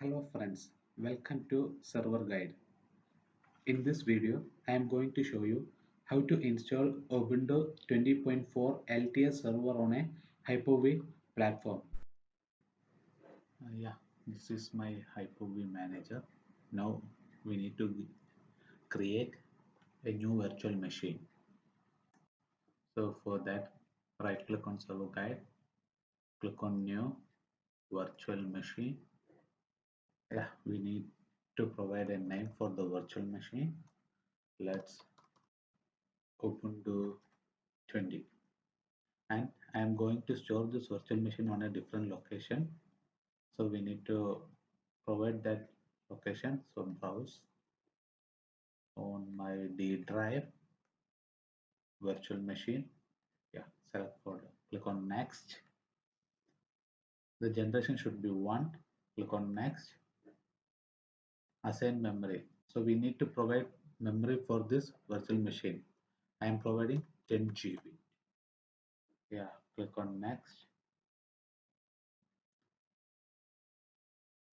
Hello friends, welcome to Server Guide. In this video, I am going to show you how to install Ubuntu 20.4 LTS server on a Hyper-V platform. Yeah, this is my Hyper-V manager. Now we need to create a new virtual machine. So for that, right click on Server Guide, click on New Virtual Machine. Yeah, we need to provide a name for the virtual machine. Let's Ubuntu 20, and I am going to store this virtual machine on a different location, so we need to provide that location. So browse on my D drive virtual machine. Yeah, select folder, click on next. The generation should be 1. Click on next. Assign memory, so we need to provide memory for this virtual machine. I am providing 10 GB. Yeah, click on next.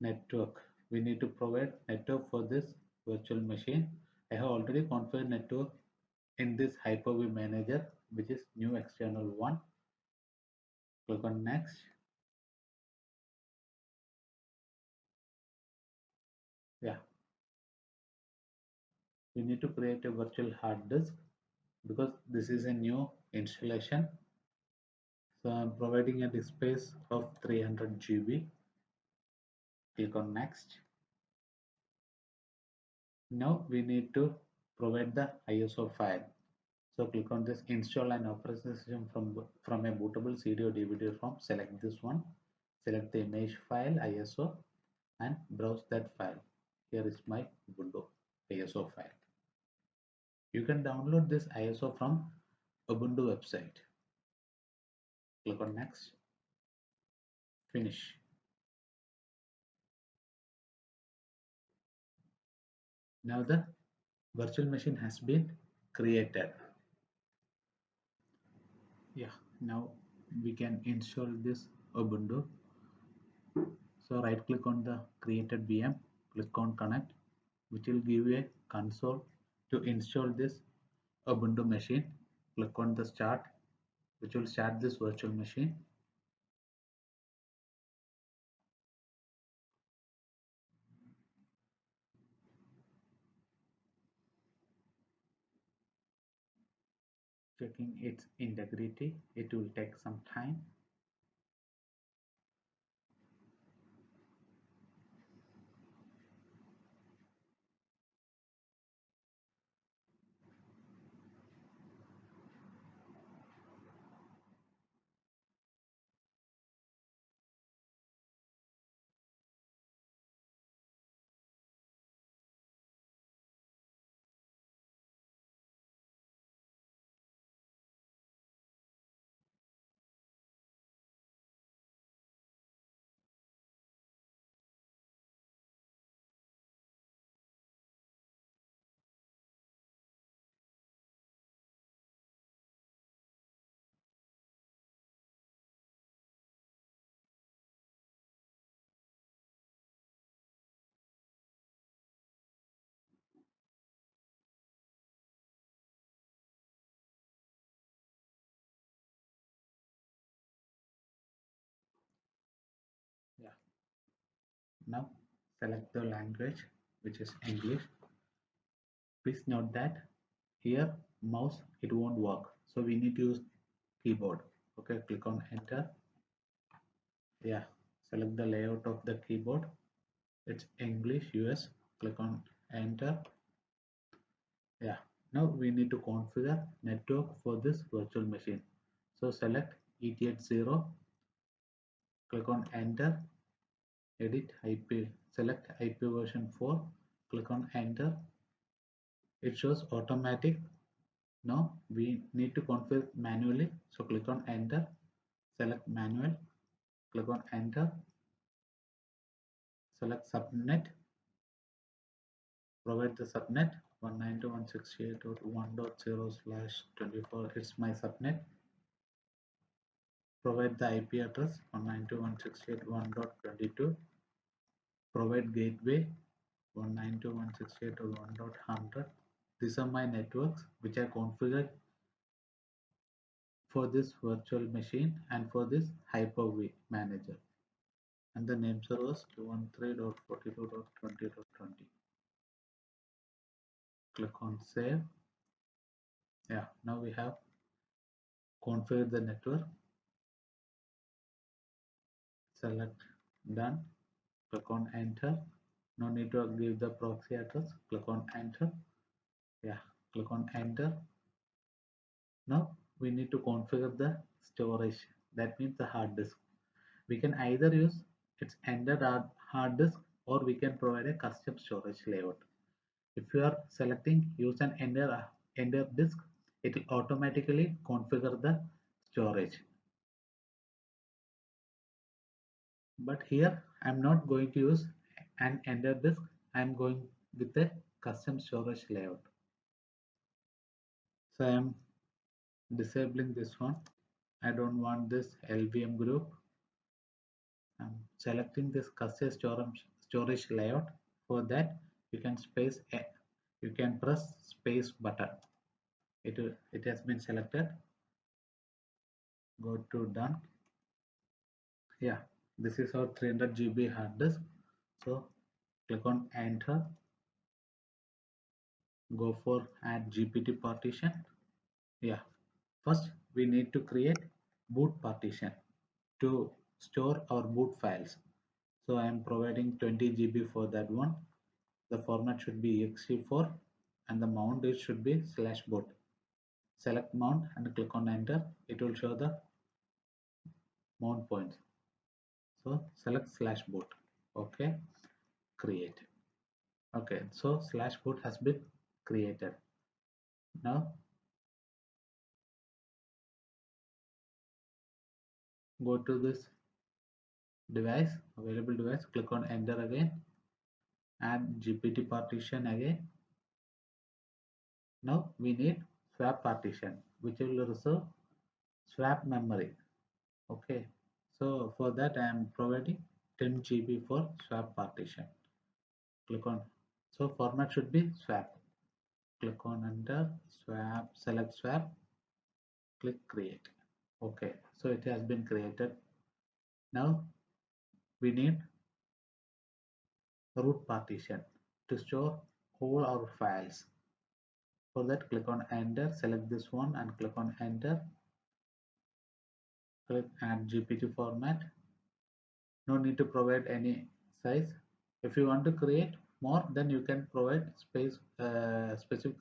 Network, we need to provide network for this virtual machine. I have already configured network in this Hyper-V manager, which is new external one. Click on next. Yeah, we need to create a virtual hard disk because this is a new installation. So I'm providing a disk space of 300 GB. Click on next. Now we need to provide the ISO file. So click on this install an operating system from a bootable CD or DVD ROM. Select this one. Select the image file ISO and browse that file. Here is my Ubuntu ISO file. You can download this ISO from Ubuntu website. Click on next. Finish. Now the virtual machine has been created. Yeah, now we can install this Ubuntu. So right click on the created VM, click on connect, which will give you a console to install this Ubuntu machine. Click on the start, which will start this virtual machine. Checking its integrity, it will take some time. Yeah. Now select the language, which is English. Please note that here mouse it won't work, so we need to use keyboard. Okay, click on enter. Yeah, select the layout of the keyboard. It's English US. Click on enter. Yeah, now we need to configure network for this virtual machine. So select ETH0. Click on enter. Edit IP. Select IP version 4. Click on enter. It shows automatic. Now we need to configure manually. So click on enter. Select manual. Click on enter. Select subnet. Provide the subnet 192.168.1.0/24. It's my subnet. Provide the IP address 192.168.1.22. provide gateway 192.168.1.100. These are my networks which I configured for this virtual machine and for this Hyper-V manager. And the name server was 213.42.20.20. Click on save. Yeah, now we have configured the network. Select done. Click on enter. No need to give the proxy address. Click on enter. Yeah, click on enter. Now we need to configure the storage. That means the hard disk. We can either use its ended hard disk or we can provide a custom storage layout. If you are selecting use an ended disk, it will automatically configure the storage. But here I'm not going to use an ended disk. I'm going with a custom storage layout. So I'm disabling this one. I don't want this LVM group. I'm selecting this custom storage layout. For that, you can you can press space button. It has been selected. Go to done. Yeah, this is our 300 GB hard disk. So click on enter. Go for add GPT partition. Yeah, first we need to create boot partition to store our boot files. So I am providing 20 GB for that one. The format should be exe4 and the mount it should be /boot. Select mount and click on enter. It will show the mount points. So select /boot. Okay, create. Okay, so /boot has been created. Now go to this device, available device, click on enter again, add GPT partition again. Now we need swap partition which will reserve swap memory. Okay, so for that I am providing 10 GB for swap partition. Click on, so format should be swap. Click on enter, swap, select swap, click create. Okay, so it has been created. Now we need root partition to store all our files. For that, click on enter, select this one and click on enter. Click add GPT format. No need to provide any size. If you want to create more, then you can provide specific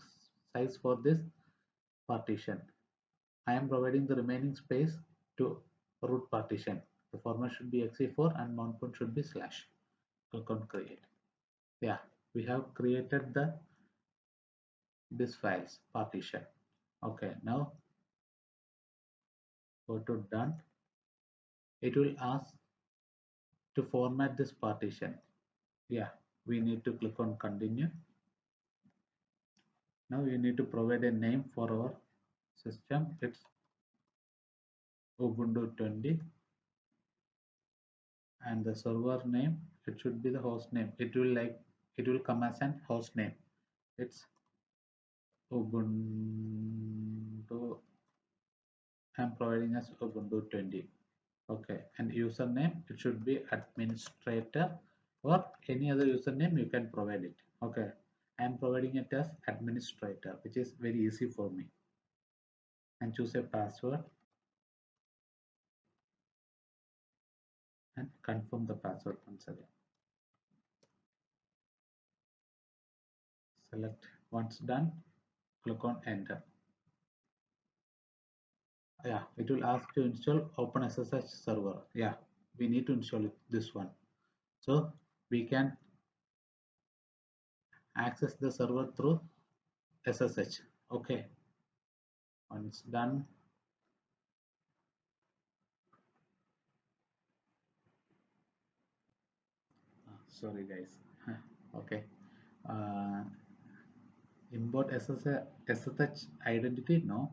size for this partition. I am providing the remaining space to root partition. The format should be exe4 and mount point should be /. Click on create. Yeah, we have created this files partition. Okay, now go to done. It will ask to format this partition. Yeah, we need to click on continue. Now you need to provide a name for our system. It's Ubuntu 20 and the server name, it should be the host name. It will come as an host name. It's Ubuntu. I'm providing as Ubuntu 20. Okay, and username it should be administrator or any other username you can provide it. Okay, I'm providing it as administrator, which is very easy for me. And choose a password and confirm the password once again. Select once done, click on enter. Yeah, it will ask to install OpenSSH server. Yeah, we need to install this one. So we can access the server through SSH. Okay, once done, sorry guys. Okay, uh, import SSH identity. No,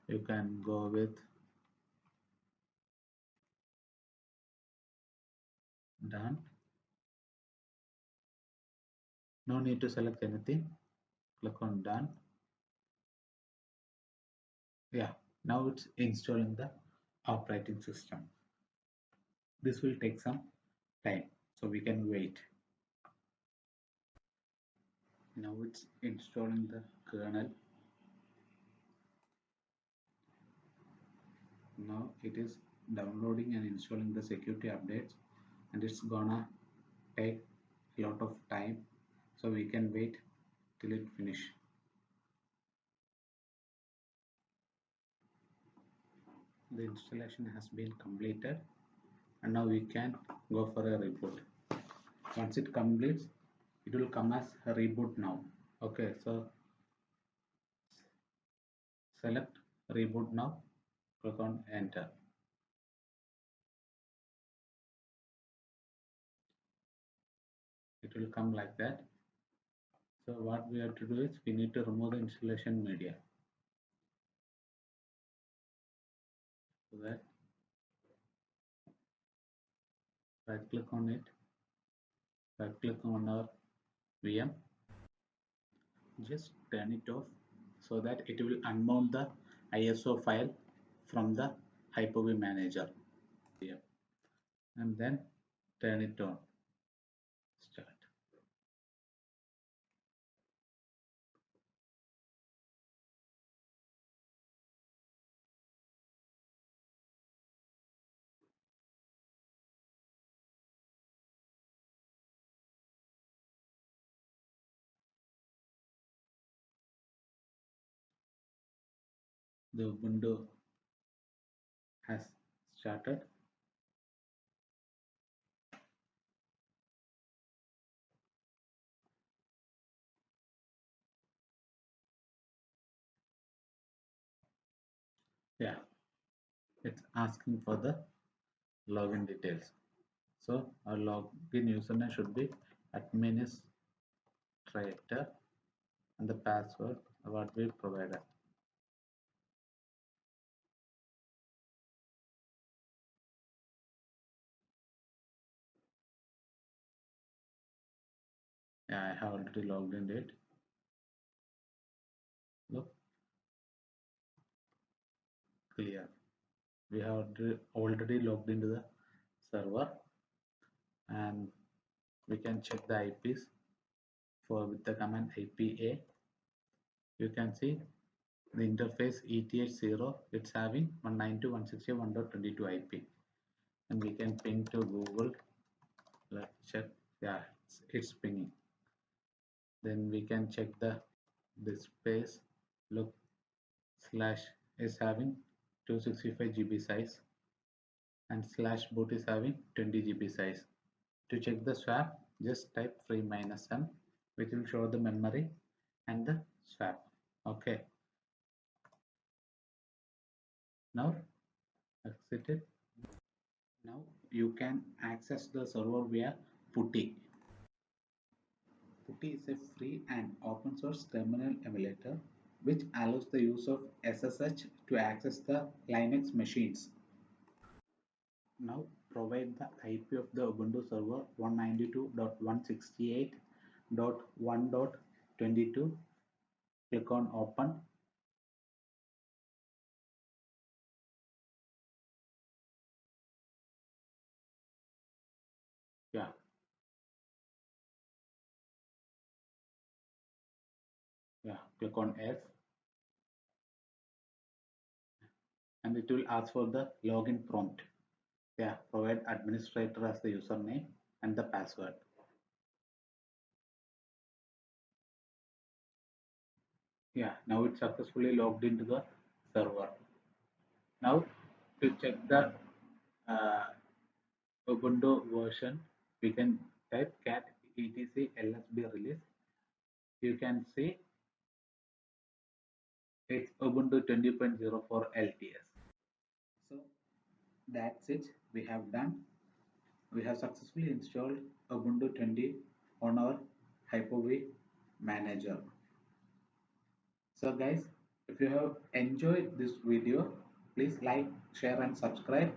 you can go with done. No need to select anything. Click on done. Yeah, now it's installing the operating system. This will take some time, so we can wait. Now it's installing the kernel. Now it is downloading and installing the security updates, and it's gonna take a lot of time, so we can wait till it finish. The installation has been completed, and now we can go for a reboot. Once it completes, it will come as a reboot now. Okay, so select reboot now, click on enter. It will come like that. So what we have to do is we need to remove the installation media. So that right click on it, right click on our VM, just turn it off so that it will unmount the ISO file from the Hyper-V manager. Yeah. And then turn it on. Start. The Ubuntu has started. Yeah, it's asking for the login details. So our login username should be administrator and the password what we provided. Yeah, I have already logged in it. Look, clear. We have already logged into the server, and we can check the IPs for with the command IPA. You can see the interface ETH0, it's having 192.168.1.22 IP, and we can ping to Google. Let's check. Yeah, it's pinging. Then we can check the space. Look, slash is having 265 GB size, and slash boot is having 20 GB size. To check the swap, just type free -m, which will show the memory and the swap. Okay, now exit it. Now you can access the server via PuTTY. PuTTY is a free and open source terminal emulator which allows the use of SSH to access the Linux machines. Now provide the IP of the Ubuntu server 192.168.1.22. Click on open. Yeah, click on F, and it will ask for the login prompt. Yeah, provide administrator as the username and the password. Yeah, now it's successfully logged into the server. Now to check the uh, Ubuntu version, we can type cat etc lsb release. You can see it's Ubuntu 20.04 LTS. So that's it. We have done. We have successfully installed Ubuntu 20 on our Hyper-V manager. So guys, if you have enjoyed this video, please like, share and subscribe.